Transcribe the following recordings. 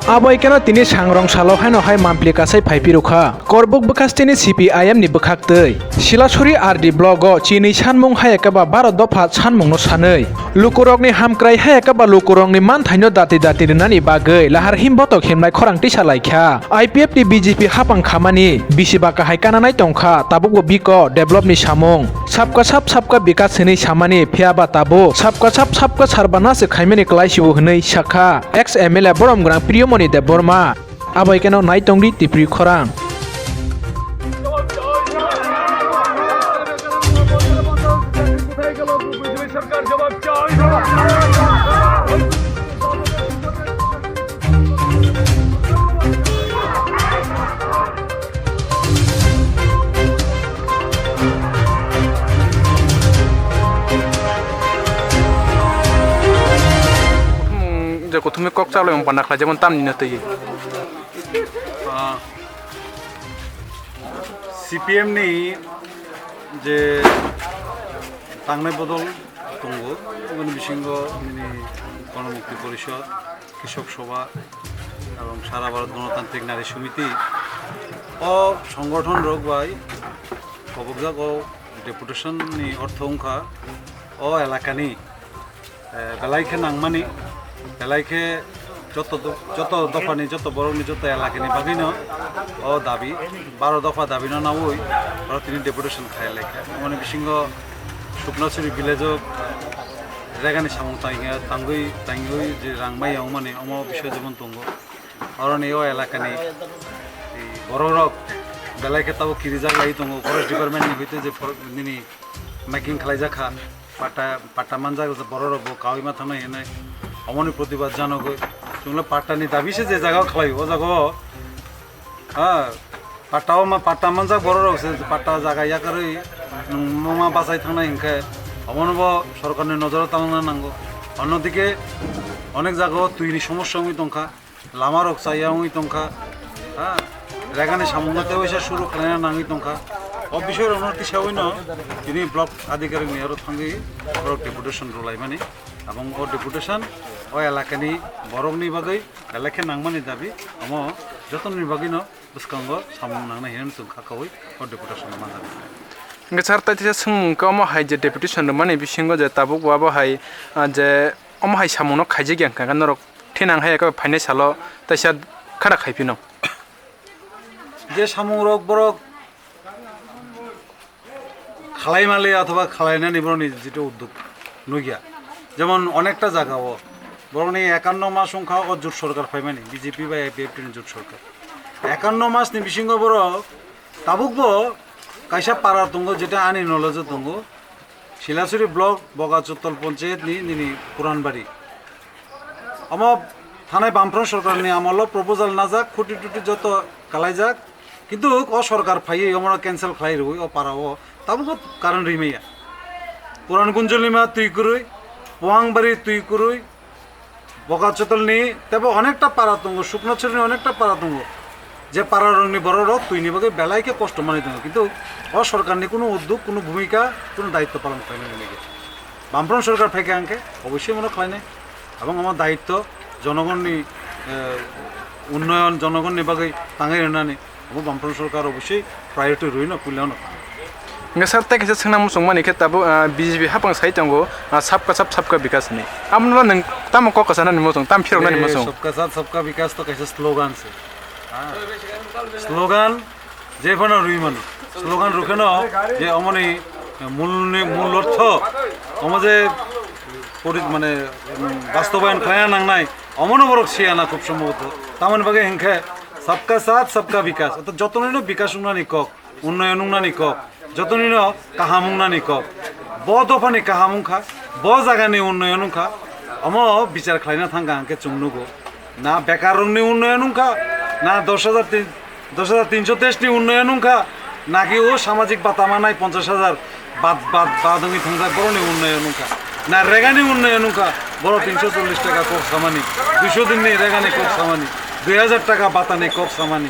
Aboykeno tini sangrong salo haino hai mampli kasai phaipiruka korbuk bekas tini CPIM ni bwkhaktwi Silasuri RD blogo chini sanmung hai ekaba 12 dofa sanmung no sanei lukurokni hamkrai hai ekaba lukurokni manthaino dati dati rinani bagoi lahar himboto khemnai khorang tisa laikha IPF ni BJP hapang khamani bisibaka hai kananai tongkha tabugo biko develop ni samung sabka bikas hini samani phiaba tabo sabka sarbana se khaimani klaisibu hnei shakha ex MLA boromgrang Priyomoni Deborma aboykeno naitongdi tipri khorang তুমি cock চালো এবং পান্ডা যেমন তাম নিনা তৈরি CPM ni je tangnai bodol tongo uboni bisingo ni গণমুক্তি পরিষদ কৃষক সভা এবং সারা ভারত গণতান্ত্রিক নারী সমিতি ও সংগঠন রোগ বাই কবকজাগ ও ডেপুটেশন ni অর্থ অংখা ও এলাকানি বেলাইখে নাংমানি বেলাইখে যত দফানি যত বড়নি যত এলাকানি বাগিনো ও দাবি 12 দফা দাবি না ওই আর তিনি ডেপুটেশন খায় লেখা মানে বিসিংহ শুকনাছড়ি ভিলেজ জায়গানি সামু তাঙ্গই যে রাংমাইয়াও মানে অম বিষয় যেমন তঙ্গ অরণ এই এলাকানি বড় রক বেলাইখে তাও কিরি জায়গায় তঙ্গ ফরেস্ট ডিপার্টমেন্টনি হইতে যে দিনী মাইকিং খালাইজাখা পাটা মানজা বড় রক কাউইমা থানায় এনে অমনি প্রতিবাদ জানাগো তোমরা পাট্টানি দাবিছে যে জায়গাও খালাই ও জায়গা হ্যাঁ পাট্টা মানজা বড় রকছে পাট্টা জায়গা ইয়াকারই মা বাসাই থানায় হিংখে অমনব সরকারের নজরে টানা নাঙ্গো অন্যদিকে অনেক জায়গা তৈরি সমস্যা হই তংখা লামা রক চাইয়া হই তংখা হ্যাঁ রেগানি সামুঙ্গাতে হয়েছে শুরু খানা নাঙি তংখা ও বিষয়ের উন্নতি সেওই ন তিনি ব্লক আধিকারিক মেয়র থাঙ্গি ব্লক ডেপুটেশন রোলাই মানে এবং ও ডেপুটেশন ও এলাকানি বরংনি বাগৈ এলাকা নাংমানি দাবি আম যতন নিবাগিন বুসকাঙ্গ সামুং নাংনা হিরেন সুখা কাউই ও ডেপুটেশন মানা গেছার তাইতে সুমুংকে অম হাই যে ডেপুটেশন মানে বিসিঙ্গ যে তাবুক বাবো হাই যে অম হাই সামুনো খাইজে জ্ঞান কাঙ্গান নরক থিনাং হাই একেবারে ফাইনাই সালো তাইসা খানা খাইফিনো যে সামুং রক বরক খালাই মালে অথবা খালাইনা নিবরণী যেটা উদ্যোগ নইয়া যেমন অনেকটা জায়গা ও বরং এই 51 মাস সংখ্যা ও জোট সরকার পাইমানি বিজেপি বা APF জোট সরকার 51 মাস নি বিসিঙ্গ বড় তাবুকবো কাইসা পাড়া তঙ্গ যেটা আনি নলেজ তঙ্গ শিলাচুরি ব্লক বগাচত্তল পঞ্চায়েত নিনি পুরানবাড়ি আমার থানায় বামফ্রন্ট সরকার নিয়ে আমল প্রপোজাল না যাক খুঁটি টুটি যত কালাই যাক কিন্তু ও সরকার ফাইয়ে আমরা ক্যান্সেল খাই রই ও পারা ও তাবুক কারণ রিমাইয়া পুরান গুঞ্জলিমা তুই করুই পোয়াংবাড়ি তুই করুই বগাচত্তল নি তবে অনেকটা পাড়া তঙ্গ শুকনাছড়ি অনেকটা পাড়া তঙ্গ যে পাড়ার রঙনি বড় রক তুই নিবাকে বেলাইকে কষ্ট মানে দেবো কিন্তু অসরকার নিয়ে কোনো উদ্যোগ কোনো ভূমিকা কোনো দায়িত্ব পালন করে না নিয়ে বামফ্রন্ট সরকার ফেঁকে আনকে অবশ্যই মনে হয় না এবং আমার দায়িত্ব জনগণনি উন্নয়ন জনগণ নিবাকে তাঙাই রানি আমার বামফ্রন্ট সরকার অবশ্যই প্রায়োরিটি রই না পুলেও না গেছার তাই কেসে সোনা মুসং মানে কে তাবো BJP হাপাং সাই তাঙ্গো सबका विकास नहीं আমনরা নং তাম কক কাসানা নি মুসং তাম ফিরনা নি মুসং सबका विकास तो कैसे स्लोगान से স্লোগান যে ফোন রুই মানে স্লোগান রুখে ন যে অমনি মূল অর্থ আমাদের মানে বাস্তবায়ন খায়া নাংনাই অমন বড় সে আনা খুব সম্ভবত তামান বাগে হিংখে সবকা সাথ সবকা বিকাশ অর্থাৎ যতনিন বিকাশ উন্নয়নী কক উন্নয়ন উন্নয়নী কক যতনিন কাহামুংনানি কক ব দফানি কাহামুংখা ব জায়গানি উন্নয়ন খা অম বিচার খাইনা থাঙ্গা আঙ্কে চুংনুগো না বেকার রংনি উন্নয়ন খা না 10,323 উন্নয়ন খা নাকি ও সামাজিক বাতামা নাই 50,000 বাদঙ্গি থাঙ্গা বড় উন্নয়ন খা না রেগানি উন্নয়ন খা বড় 340 টাকা কোপ সামানি 200 দিন নেই রেগানি কোপ সামানি 2000 টাকা বাতানি কোপ সামানি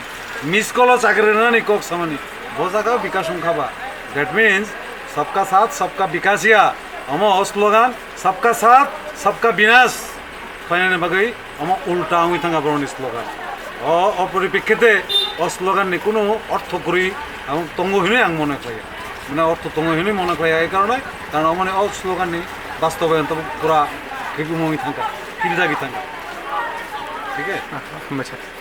মিস কল চাকরি নানি কোপ সামানি বোঝাগাও বিকাশ খাবা দ্যাট মিনস सबका साथ सबका विकास या हम स्लोगान सबका साथ सबका विनाश ফাইনাল বাকি আমার উল্টা আমি থাকা বড় স্লোগান অপরিপ্রেক্ষিতে স্লোগাননি কোনো অর্থ করি এবং তঙ্গহীনই আং মনে করি মানে অর্থ তঙ্গহীনই মনে করি এই কারণে কারণ মানে স্লোগাননি বাস্তবায়ন তবে পুরা কেবি থাকা কিল জাগি থাকা ঠিক আছে হামবাयसै